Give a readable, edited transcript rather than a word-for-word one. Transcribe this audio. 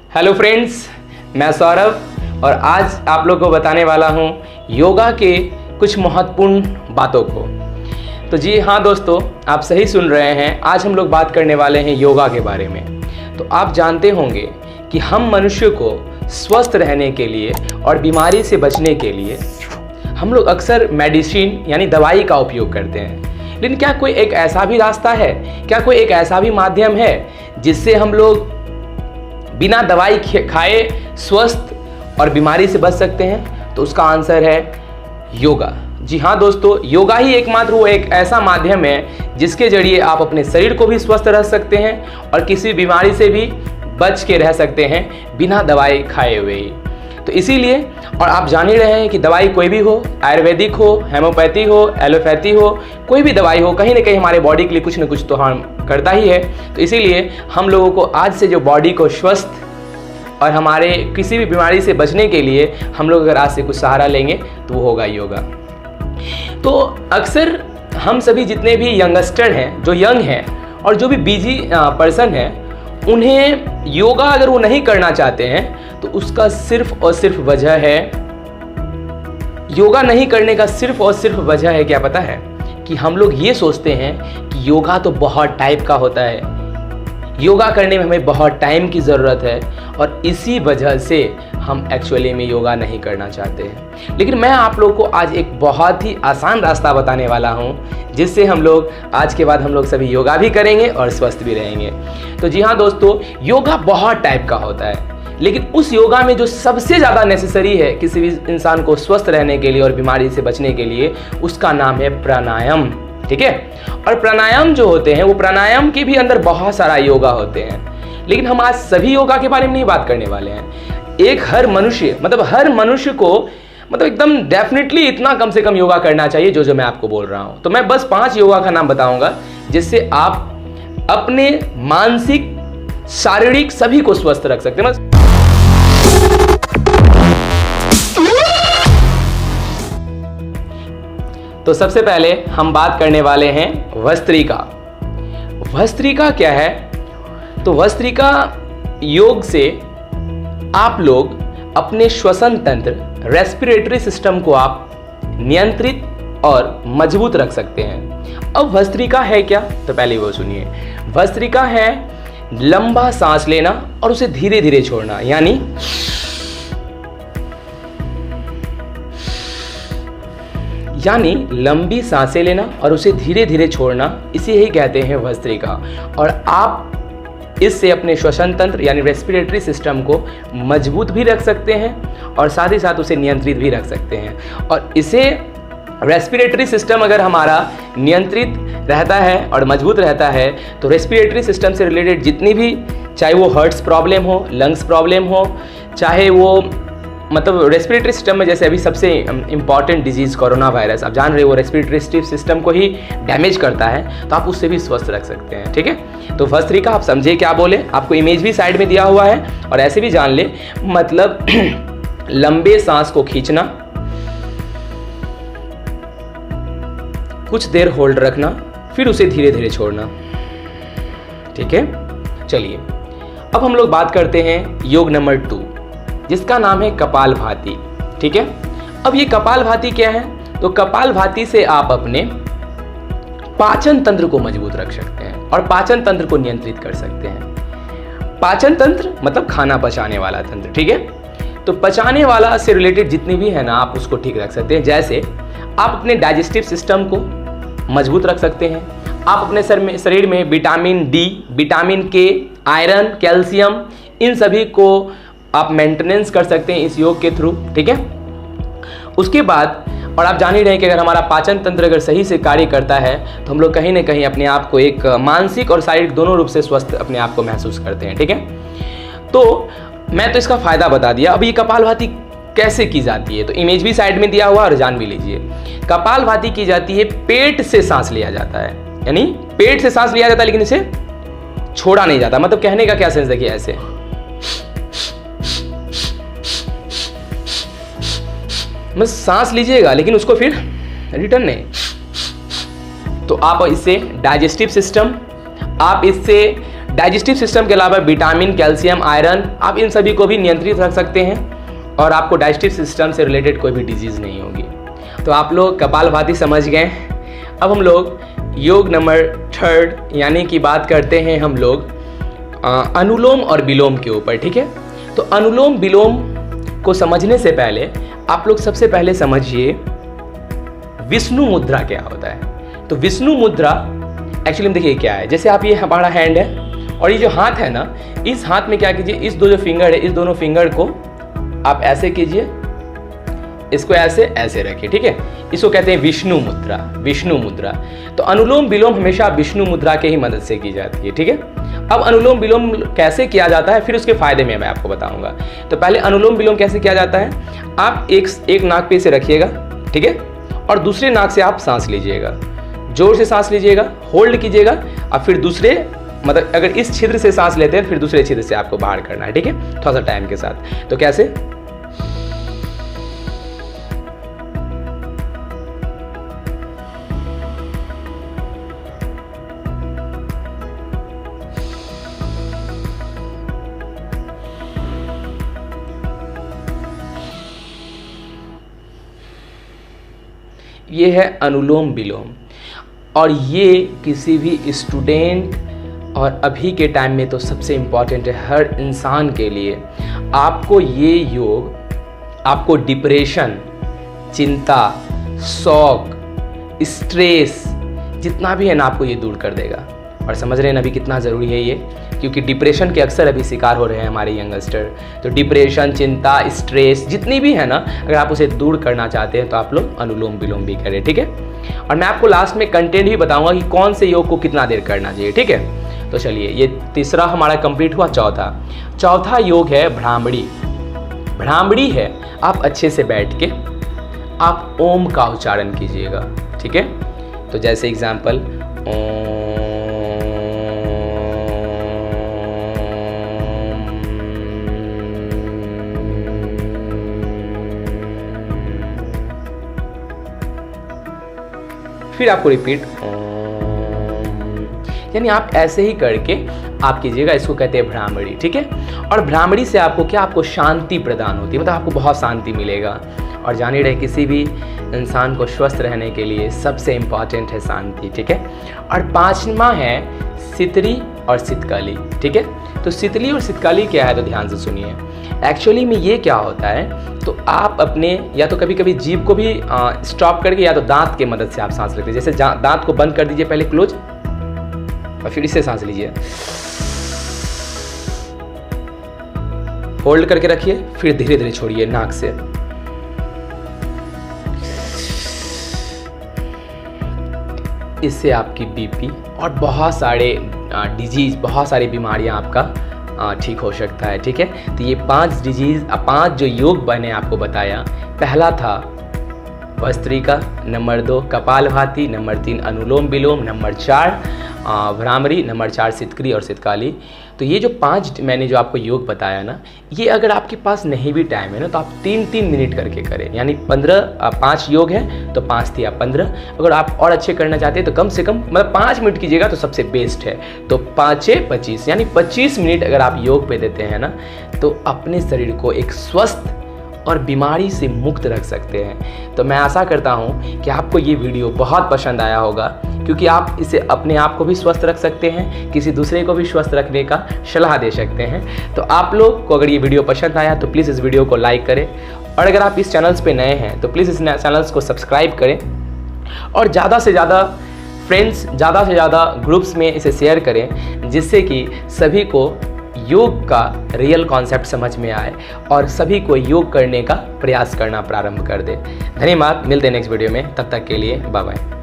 Hello friends, मैं सौरभ और आज आप लोगों को बताने वाला हूँ योगा के कुछ महत्वपूर्ण बातों को। तो जी हाँ दोस्तों, आप सही सुन रहे हैं। आज हम लोग बात करने वाले हैं योगा के बारे में। तो आप जानते होंगे कि हम मनुष्य को स्वस्थ रहने के लिए और बीमारी से बचने के लिए हम लोग अक्सर मेडिसिन यानी दवाई का उपयोग करते हैं। लेकिन क्या कोई एक ऐसा भी रास्ता है, क्या कोई एक ऐसा भी माध्यम है जिससे हम लोग बिना दवाई खाए स्वस्थ और बीमारी से बच सकते हैं? तो उसका आंसर है योगा। जी हाँ दोस्तों, योगा ही एकमात्र वो एक ऐसा माध्यम है जिसके जरिए आप अपने शरीर को भी स्वस्थ रख सकते हैं और किसी बीमारी से भी बच के रह सकते हैं बिना दवाई खाए हुए ही। तो इसीलिए, और आप जान ही रहे हैं कि दवाई कोई भी हो, आयुर्वेदिक हो, हेमोपैथी हो, एलोपैथी हो, कोई भी दवाई हो, कहीं ना कहीं हमारे बॉडी के लिए कुछ ना कुछ तो हार्म करता ही है। तो इसीलिए हम लोगों को आज से जो बॉडी को स्वस्थ और हमारे किसी भी बीमारी से बचने के लिए हम लोग अगर आज से कुछ सहारा लेंगे तो वो होगा योगा। तो अक्सर हम सभी जितने भी यंगस्टर हैं, जो यंग हैं और जो भी बिजी पर्सन हैं, उन्हें योगा अगर वो नहीं करना चाहते हैं तो उसका सिर्फ और सिर्फ वजह है, योगा नहीं करने का सिर्फ और सिर्फ वजह है क्या पता है? कि हम लोग ये सोचते हैं कि योगा तो बहुत टाइप का होता है, योगा करने में हमें बहुत टाइम की ज़रूरत है और इसी वजह से हम एक्चुअली में योगा नहीं करना चाहते हैं। लेकिन मैं आप लोग को आज एक बहुत ही आसान रास्ता बताने वाला हूं जिससे हम लोग आज के बाद हम लोग सभी योगा भी करेंगे और स्वस्थ भी रहेंगे। तो जी हाँ दोस्तों, योगा बहुत टाइप का होता है, लेकिन उस योगा में जो सबसे ज़्यादा नेसेसरी है किसी भी इंसान को स्वस्थ रहने के लिए और बीमारी से बचने के लिए, उसका नाम है प्राणायाम। ठीक है? और प्राणायाम जो होते हैं वो प्राणायाम के भी अंदर बहुत सारा योगा होते हैं, लेकिन हम आज सभी योगा के बारे में नहीं बात करने वाले हैं। एक हर मनुष्य को एकदम डेफिनेटली इतना कम से कम योगा करना चाहिए जो मैं आपको बोल रहा हूं। तो मैं बस 5 योगा का नाम बताऊंगा जिससे आप अपने मानसिक, शारीरिक सभी को स्वस्थ रख सकते हैं। तो सबसे पहले हम बात करने वाले हैं भस्त्रिका। भस्त्रिका क्या है? तो भस्त्रिका योग से आप लोग अपने श्वसन तंत्र, रेस्पिरेटरी सिस्टम को आप नियंत्रित और मजबूत रख सकते हैं। अब भस्त्रिका है क्या? तो पहले वो सुनिए। भस्त्रिका है लंबा सांस लेना और उसे धीरे धीरे छोड़ना, यानी लंबी सांसें लेना और उसे धीरे धीरे छोड़ना, इसे ही कहते हैं भस्त्रिका। और आप इससे अपने श्वसन तंत्र यानी रेस्पिरेटरी सिस्टम को मजबूत भी रख सकते हैं और साथ ही साथ उसे नियंत्रित भी रख सकते हैं। और इसे रेस्पिरेटरी सिस्टम अगर हमारा नियंत्रित रहता है और मजबूत रहता है तो रेस्पिरेटरी सिस्टम से रिलेटेड जितनी भी, चाहे वो हार्ट्स प्रॉब्लम हो, लंग्स प्रॉब्लम हो, चाहे वो रेस्पिरेटरी सिस्टम में जैसे अभी सबसे इंपॉर्टेंट डिजीज़ कोरोना वायरस, आप जान रहे हो, रेस्पिरेटरी सिस्टम को ही डैमेज करता है, तो आप उससे भी स्वस्थ रख सकते हैं। ठीक है? तो भस्त्रिका आप समझे क्या बोले, आपको इमेज भी साइड में दिया हुआ है और ऐसे भी जान ले, मतलब लंबे सांस को खींचना, कुछ देर होल्ड रखना, फिर उसे धीरे धीरे छोड़ना। ठीक है? चलिए अब हम लोग बात करते हैं योग नंबर 2 जिसका नाम है कपालभाति। ठीक है? अब ये कपालभाति क्या है? तो कपालभाति से आप अपने पाचन तंत्र को मजबूत रख सकते हैं और पाचन तंत्र को नियंत्रित कर सकते हैं। पाचन तंत्र मतलब खाना पचाने वाला तंत्र। ठीक है? तो पचाने वाला से रिलेटेड जितनी भी है ना, आप उसको ठीक रख सकते हैं। जैसे आप अपने डाइजेस्टिव सिस्टम को मजबूत रख सकते हैं, आप अपने शरीर में विटामिन डी, विटामिन के, आयरन, कैल्शियम, इन सभी को आप मेंटेनेंस कर सकते हैं इस योग के थ्रू। ठीक है? उसके बाद, और आप जान ही रहे हैं कि अगर हमारा पाचन तंत्र अगर सही से कार्य करता है तो हम लोग कहीं ना कहीं अपने आप को एक मानसिक और शारीरिक दोनों रूप से स्वस्थ अपने आप को महसूस करते हैं। ठीक है? तो मैं तो इसका फायदा बता दिया। अब ये कपालभाति कैसे की जाती है तो इमेज भी साइड में दिया हुआ और जान भी लीजिए। कपालभाति की जाती है, पेट से सांस लिया जाता है, यानी पेट से सांस लिया जाता है लेकिन इसे छोड़ा नहीं जाता। मतलब कहने का क्या सेंस देखिए, ऐसे बस सांस लीजिएगा लेकिन उसको फिर रिटर्न नहीं। तो आप इससे डाइजेस्टिव सिस्टम, आप इससे डाइजेस्टिव सिस्टम के अलावा विटामिन, कैल्शियम, आयरन, आप इन सभी को भी नियंत्रित रख सकते हैं और आपको डाइजेस्टिव सिस्टम से रिलेटेड कोई भी डिजीज़ नहीं होगी। तो आप लोग कपालभाति समझ गए। अब हम लोग योग नंबर 3 यानी कि बात करते हैं हम लोग अनुलोम और विलोम के ऊपर, ठीक है। तो अनुलोम विलोम को समझने से पहले आप लोग सबसे पहले समझिए विष्णु मुद्रा क्या होता है। तो विष्णु मुद्रा एक्चुअली में देखिए क्या है, जैसे आप ये हमारा हैंड है और ये जो हाथ है ना, इस हाथ में क्या कीजिए, इस दो जो फिंगर है, इस दोनों फिंगर को आप ऐसे कीजिए, इसको ऐसे ऐसे रखिए, ठीक है। इसको कहते हैं विष्णु मुद्रा, विष्णु मुद्रा। तो अनुलोम विलोम हमेशा विष्णु मुद्रा के ही मदद से की जाती है, ठीक है। अब अनुलोम विलोम कैसे किया जाता है, फिर उसके फायदे में मैं आपको बताऊंगा। तो पहले अनुलोम विलोम कैसे किया जाता है, आप एक नाक पे इसे रखिएगा, ठीक है, और दूसरे नाक से आप सांस लीजिएगा, जोर से सांस लीजिएगा, होल्ड कीजिएगा, और फिर दूसरे मतलब अगर इस छिद्र से सांस लेते हैं फिर दूसरे छिद्र से आपको बाहर करना है, ठीक है, थोड़ा सा टाइम के साथ। तो कैसे, ये है अनुलोम विलोम। और ये किसी भी स्टूडेंट और अभी के टाइम में तो सबसे इम्पॉर्टेंट है हर इंसान के लिए। आपको ये योग आपको डिप्रेशन, चिंता, शौक, स्ट्रेस जितना भी है ना, आपको ये दूर कर देगा। और समझ रहे हैं ना अभी कितना ज़रूरी है ये, क्योंकि डिप्रेशन के अक्सर अभी शिकार हो रहे हैं हमारे यंगस्टर। तो डिप्रेशन, चिंता, स्ट्रेस जितनी भी है ना, अगर आप उसे दूर करना चाहते हैं तो आप लोग अनुलोम विलोम भी करें, ठीक है। और मैं आपको लास्ट में कंटेंट भी बताऊंगा कि कौन से योग को कितना देर करना चाहिए, ठीक है। तो चलिए, ये तीसरा हमारा कंप्लीट हुआ। चौथा योग है भ्रामरी। भ्रामरी है, आप अच्छे से बैठ के आप ओम का उच्चारण कीजिएगा, ठीक है। तो जैसे एग्जाम्पल, फिर आपको रिपीट, यानी आप ऐसे ही करके आप कीजिएगा। इसको कहते हैं भ्रामरी, ठीक है। और भ्रामरी से आपको क्या, आपको शांति प्रदान होती है, मतलब आपको बहुत शांति मिलेगा। और जानिए रहे किसी भी इंसान को स्वस्थ रहने के लिए सबसे इम्पॉर्टेंट है शांति, ठीक है। और 5वां है सितरी और सितकली, ठीक है। तो सितली और सितकली क्या है, तो ध्यान से सुनिए। एक्चुअली में ये क्या होता है, तो आप अपने या तो कभी कभी जीभ को भी स्टॉप करके या तो दांत के मदद से आप सांस लेते हैं। जैसे दांत को बंद कर दीजिए पहले, क्लोज, और फिर इससे सांस लीजिए, होल्ड करके रखिए, फिर धीरे धीरे छोड़िए नाक से। इससे आपकी बीपी और बहुत सारे डिजीज, बहुत सारी बीमारियां आपका ठीक हो सकता है, ठीक है। तो ये 5 जो योग मैंने आपको बताया, पहला था भस्त्रिका, नंबर 2 कपालभाति, नंबर 3 अनुलोम विलोम, नंबर 4 भ्रामरी, नंबर 4 सितकरी और सितकाली। तो ये जो 5 मैंने जो आपको योग बताया ना, ये अगर आपके पास नहीं भी टाइम है ना, तो आप 3-3 मिनट करके करें। यानी 5 योग है तो 5 थी, आप 15। अगर आप और अच्छे करना चाहते हैं तो कम से कम मतलब 5 मिनट कीजिएगा तो सबसे बेस्ट है। तो 5-25 यानी 25 मिनट अगर आप योग पे देते हैं ना, तो अपने शरीर को एक स्वस्थ और बीमारी से मुक्त रख सकते हैं। तो मैं आशा करता हूँ कि आपको ये वीडियो बहुत पसंद आया होगा, क्योंकि आप इसे अपने आप को भी स्वस्थ रख सकते हैं, किसी दूसरे को भी स्वस्थ रखने का सलाह दे सकते हैं। तो आप लोग को अगर ये वीडियो पसंद आया तो प्लीज़ इस वीडियो को लाइक करें, और अगर आप इस चैनल्स पे नए हैं तो प्लीज़ इस चैनल्स को सब्सक्राइब करें, और ज़्यादा से ज़्यादा फ्रेंड्स, ज़्यादा से ज़्यादा ग्रुप्स में इसे शेयर करें, जिससे कि सभी को योग का रियल कॉन्सेप्ट समझ में आए और सभी को योग करने का प्रयास करना प्रारंभ कर दे। धन्यवाद, मिलते हैं नेक्स्ट वीडियो में, तब तक के लिए बाय बाय।